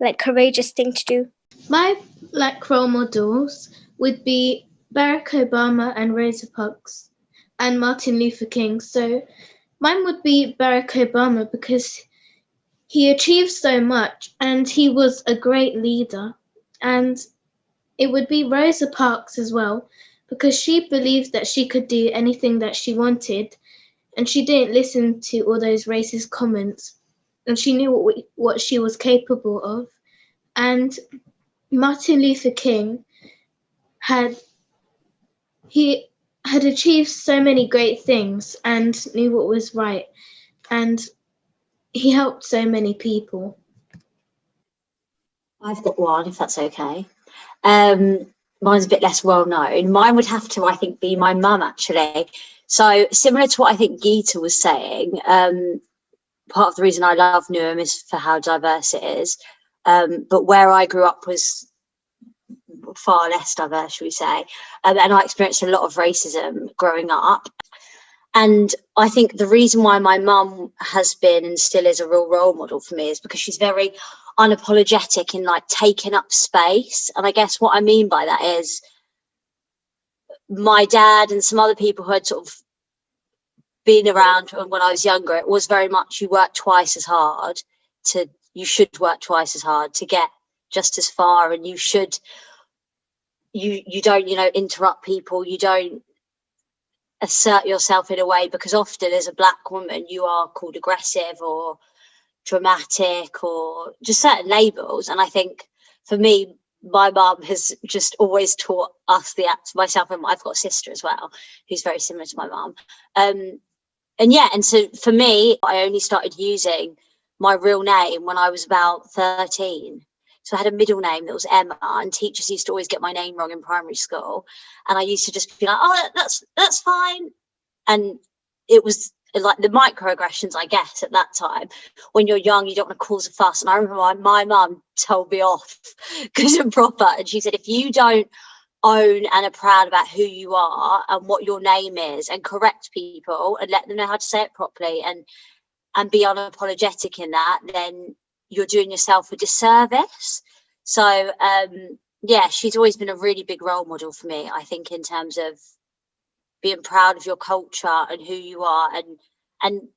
like courageous thing to do. My like role models would be Barack Obama and Rosa Parks and Martin Luther King. So mine would be Barack Obama because he achieved so much and he was a great leader. And it would be Rosa Parks as well because she believed that she could do anything that she wanted, and she didn't listen to all those racist comments, and she knew what she was capable of. And Martin Luther King had achieved so many great things and knew what was right, and he helped so many people. I've got one, if that's okay. Mine's a bit less well known. Mine would have to, I think, be my mum, actually. So similar to what I think Geeta was saying, part of the reason I love Newham is for how diverse it is. But where I grew up was far less diverse, shall we say. And I experienced a lot of racism growing up. And I think the reason why my mum has been and still is a real role model for me is because she's very unapologetic in like taking up space. And I guess what I mean by that is my dad and some other people who had sort of been around when I was younger, it was very much you should work twice as hard to get just as far, and you don't, interrupt people, you don't assert yourself in a way, because often as a Black woman you are called aggressive or dramatic or just certain labels. And I think for me, my mum has just always taught us myself, and I've got a sister as well who's very similar to my mum. And so for me, I only started using my real name when I was about 13. So I had a middle name that was Emma, and teachers used to always get my name wrong in primary school. And I used to just be like, oh, that's fine. And it was like the microaggressions, I guess, at that time. When you're young, you don't want to cause a fuss. And I remember my mum told me off because I'm proper. And she said, if you don't own and are proud about who you are and what your name is, and correct people and let them know how to say it properly, and be unapologetic in that, then you're doing yourself a disservice. So she's always been a really big role model for me, I think, in terms of being proud of your culture and who you are, and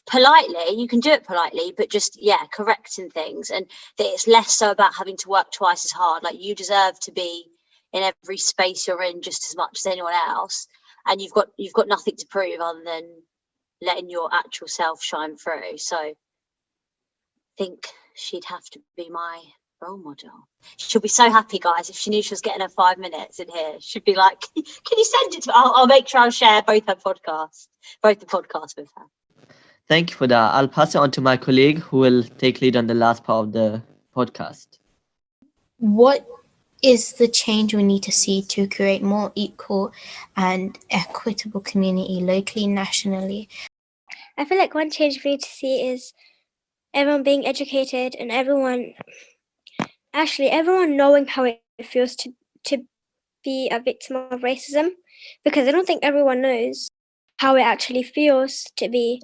politely, you can do it politely, but just correcting things, and that it's less so about having to work twice as hard. Like, you deserve to be in every space you're in just as much as anyone else, and you've got nothing to prove other than letting your actual self shine through. So I think she'd have to be my role model. She'll be so happy, guys, if she knew she was getting her 5 minutes in here. She'd be like, can you send it to me? I'll make sure I'll share both the podcasts with her. Thank you for that. I'll pass it on to my colleague who will take lead on the last part of the podcast. What is the change we need to see to create more equal and equitable community locally, nationally? I feel like one change we need to see is everyone being educated, and everyone knowing how it feels to be a victim of racism, because I don't think everyone knows how it actually feels to be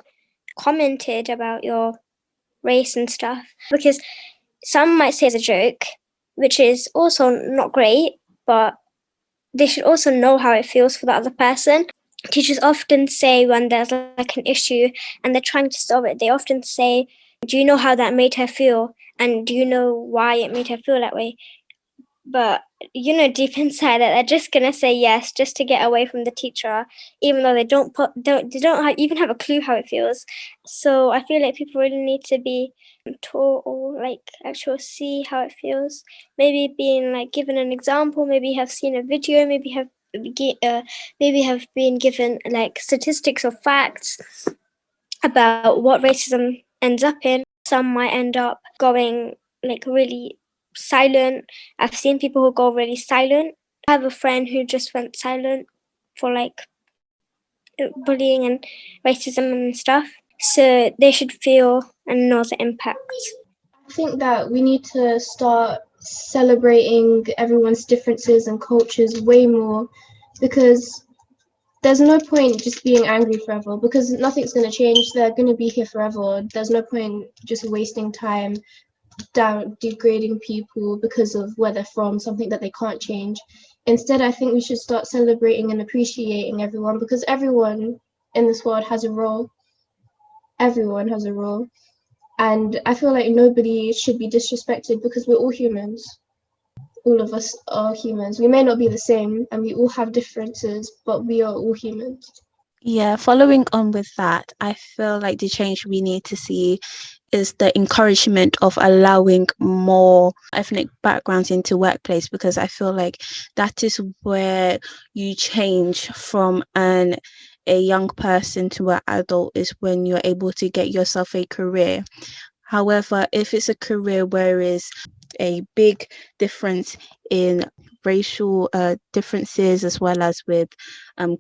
commented about your race and stuff, because some might say it's a joke, which is also not great, but they should also know how it feels for the other person. Teachers often say when there's like an issue and they're trying to solve it, they often say, do you know how that made her feel? And do you know why it made her feel that way? But deep inside that they're just gonna say yes just to get away from the teacher, even though they don't even have a clue how it feels. So I feel like people really need to be taught or like actually see how it feels. Maybe being like given an example, maybe have seen a video, maybe have been given like statistics or facts about what racism ends up in. Some might end up going like really silent. I've seen people who go really silent. I have a friend who just went silent for like bullying and racism and stuff. So they should feel and know the impact. I think that we need to start celebrating everyone's differences and cultures way more, because there's no point just being angry forever, because nothing's going to change. They're going to be here forever. There's no point just wasting time degrading people because of where they're from, something that they can't change. Instead, I think we should start celebrating and appreciating everyone, because everyone in this world has a role. Everyone has a role. And I feel like nobody should be disrespected, because we're all humans. All of us are humans. We may not be the same and we all have differences, but we are all humans. Yeah, following on with that, I feel like the change we need to see is the encouragement of allowing more ethnic backgrounds into workplace, because I feel like that is where you change from a young person to an adult, is when you're able to get yourself a career. However, if it's a career where is a big difference in racial differences as well as with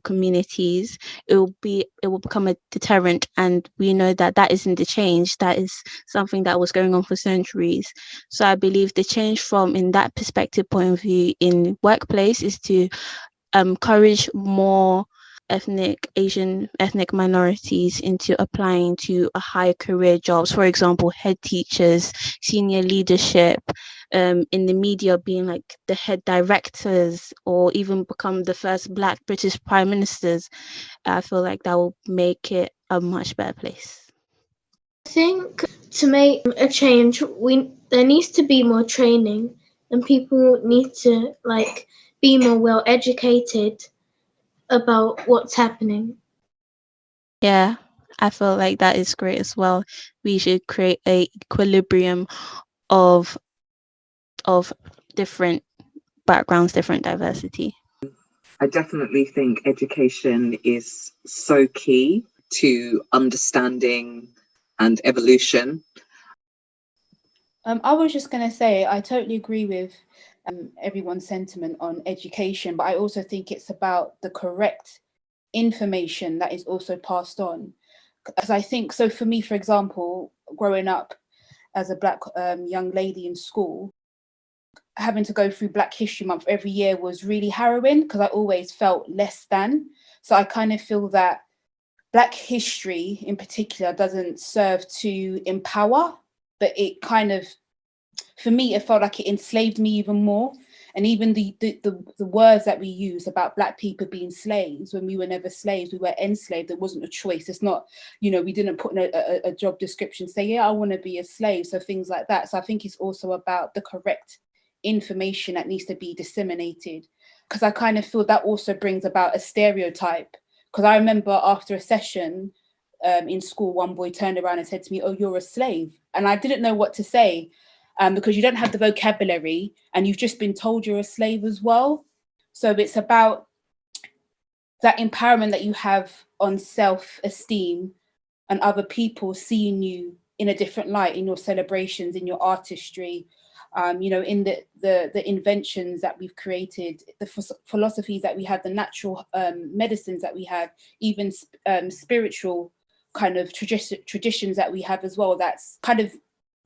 communities, it will become a deterrent, and we know that that isn't the change. That is something that was going on for centuries. So I believe the change from in that perspective point of view in workplace is to encourage more Asian ethnic minorities into applying to a higher career jobs. For example, head teachers, senior leadership, in the media being like the head directors, or even become the first Black British prime ministers. I feel like that will make it a much better place. I think to make a change, there needs to be more training, and people need to like be more well educated about what's happening. Yeah, I feel like that is great as well. We should create a equilibrium of different backgrounds, different diversity. I definitely think education is so key to understanding and evolution. I was just going to say, I totally agree with everyone's sentiment on education, but I also think it's about the correct information that is also passed on. Because I think, so for me, for example, growing up as a Black young lady in school, having to go through Black History Month every year was really harrowing, because I always felt less than. So I kind of feel that Black history in particular doesn't serve to empower, but it kind of, for me, it felt like it enslaved me even more. And even the words that we use about Black people being slaves, when we were never slaves, we were enslaved. It wasn't a choice. It's not, we didn't put in a job description, say, yeah, I want to be a slave. So things like that. So I think it's also about the correct information that needs to be disseminated. Because I kind of feel that also brings about a stereotype. Because I remember after a session in school, one boy turned around and said to me, oh, you're a slave. And I didn't know what to say. Because you don't have the vocabulary and you've just been told you're a slave as well. So it's about that empowerment that you have on self-esteem and other people seeing you in a different light, in your celebrations, in your artistry, in the inventions that we've created, the philosophies that we have, the natural medicines that we have, even spiritual kind of traditions that we have as well, that's kind of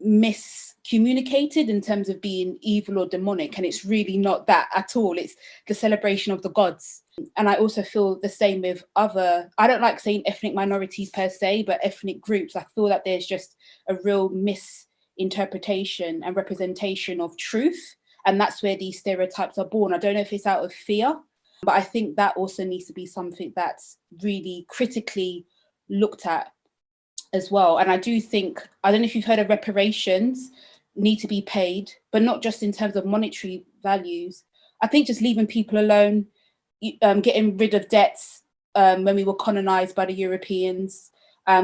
miscommunicated in terms of being evil or demonic, and it's really not that at all. It's the celebration of the gods. And I also feel the same with other, I don't like saying ethnic minorities per se, but ethnic groups. I feel that there's just a real misinterpretation and representation of truth, and that's where these stereotypes are born. I don't know if it's out of fear, But I think that also needs to be something that's really critically looked at as well. And I do think, I don't know if you've heard of reparations need to be paid, but not just in terms of monetary values. I think just leaving people alone, getting rid of debts when we were colonized by the Europeans,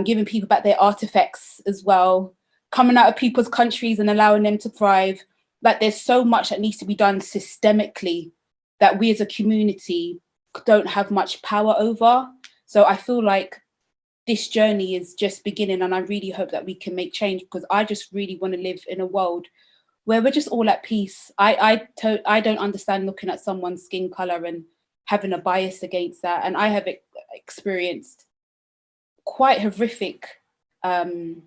giving people back their artifacts as well, coming out of people's countries and allowing them to thrive. Like, there's so much that needs to be done systemically that we as a community don't have much power over. So I feel like this journey is just beginning, and I really hope that we can make change, because I just really want to live in a world where we're just all at peace. I don't understand looking at someone's skin color and having a bias against that. And I have experienced quite horrific bouts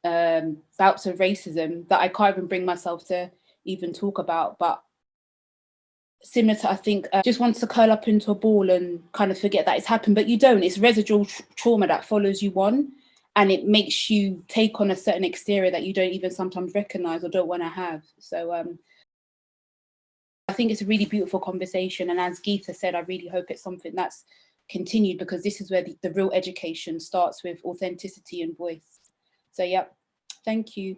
of racism that I can't even bring myself to even talk about. But similar to, I think, just wants to curl up into a ball and kind of forget that it's happened, but you don't. It's residual trauma that follows you on, and it makes you take on a certain exterior that you don't even sometimes recognize or don't want to have. So I think it's a really beautiful conversation, and as Geetha said, I really hope it's something that's continued, because this is where the real education starts, with authenticity and voice. So yeah, thank you.